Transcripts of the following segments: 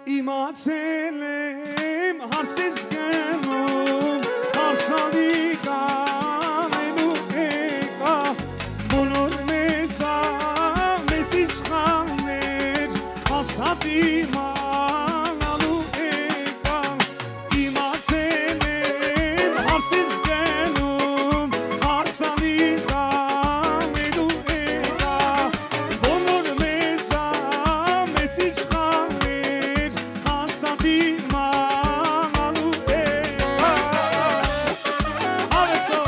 իմացել եմ հարսես գնում հարսալի կանելու եկա բոլոր մեծ իշխաններ հաստատ իմանալու եկա իմացել եմ հարսես գնում հարսալի կանելու եկա բոլոր մեծ իշխաններ հաստատ իմանալու եկա Արեսո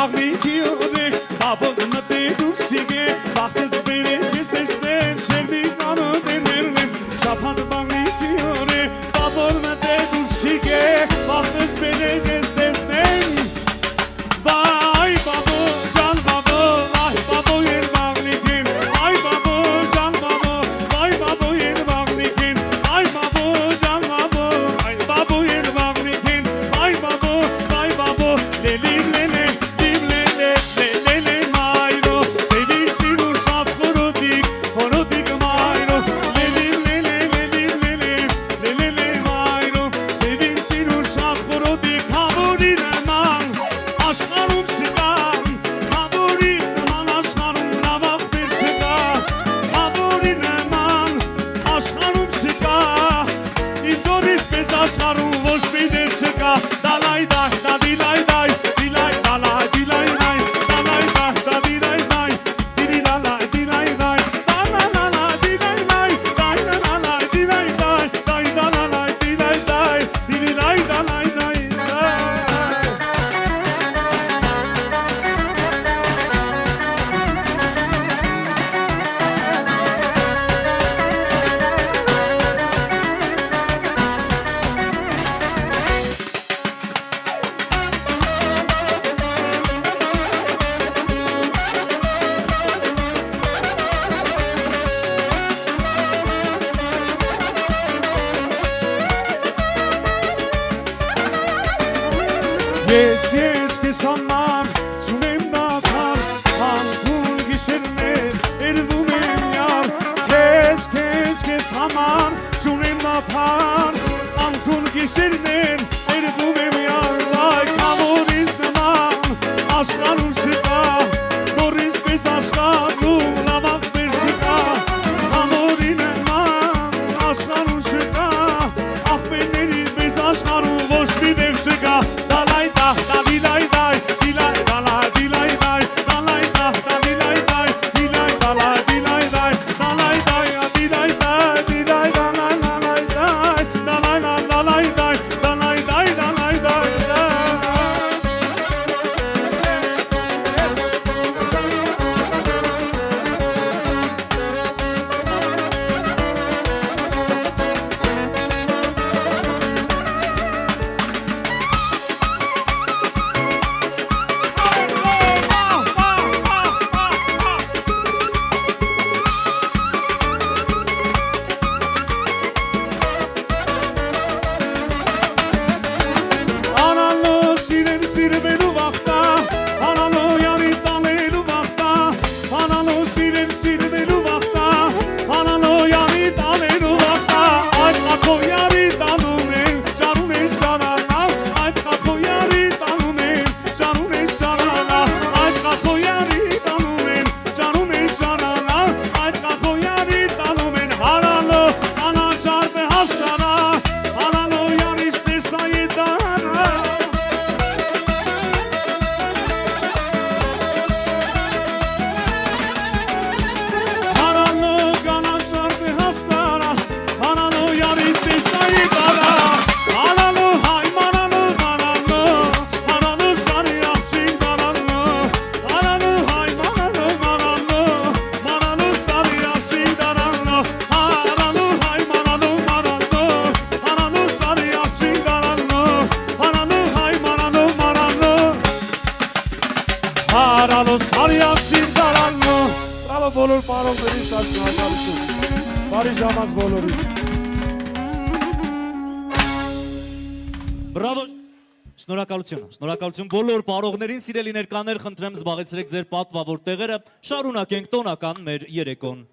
Մաղնիքի օրը բաբոն մտե դուրսիգե Բախտս բերեք ես տեսնեմ Չերդի կանոտ ներվեմ Շապատ մաղնիքի օրը բաբոն մտե դուրսիգե Բախտս բերեք ես տեսնեմ Վայ բաբո ջան բաբո Այ բաբո եր մաղնիքին Այ բաբո ջան բաբո Այ բաբո եր մաղնիքին Այ բաբո ջան բաբո Այ բաբո եր մաղնիքին Այ բաբո Այ բաբո Լելի լելե Լելե մայրո Սելի սիրուր սատ խորոտիկ մայրո Լելի մայրո Սելի սիրուր սատ խորոտիկ Հավորի նման Աշխարում չկան Հավորից նման աշխարում նավաղ բեր չկա Հավորի նման Աշխարում չկա Իմ դորիս պես աշխարում ոչ մի դեր չկա Դալայ դայ, դադիլայ դայ Դիլայ դալայ, դիլայ դայ Դալայ դայ, դադիլայ դայ Դիլի լալայ, դիլայ դայ Դալալալայ, դիլայ դայ Դայ լալալայ, դիլայ դայ Դայ դալալայ, դիլայ դայ Դիլի լայ դալայ դայ Ես քեզ համար ծունեմ դադար Հանգուն գիշերներ երվում եմ յար Քեզ համար ծունեմ դադար Հանգուն գիշերներ երվում եմ յար Վայ կավորից նման աշխարհում չկա Դորից պես աշխարհում լավաղ բեր չկա Համորի նման աշխարհում չկա Աղբերների պես աշխարհում ոչ մի դեղ չկա Դալայ դա, դիլայ դայ, դիլայ դալայ, դիլայ դայ Դալայ դա, դիլայ դայ, դիլայ դալայ, դիլայ դայ Դալայ դայ, դիլայ դայ, դիլայ դալայ, դալայ դայ Դալայ դալայ դայ, դալայ դայ, դալայ դայ Sirvelu vaqta, analo yani talelu vaqta, analo sirvelu vaqta, analo yani talelu vaqta, ay kako yari talumen, charune sarana, ay kako yari talumen, charune sarana, ay kako yari talumen, charune sarana, ay kako yari talumen, analo ana charbe hastana, analo yani stesayetana. Bravo բոլոր պարողների շատ շնորհակալություն։ Բարի ժամանց բոլորին։ Բրավո։ Շնորհակալություն բոլոր պարողներին, սիրելի ներկաներ, խնդրեմ զբաղեցրեք ձեր պատվավոր տեղերը, շարունակենք տոնական մեր երեկոն։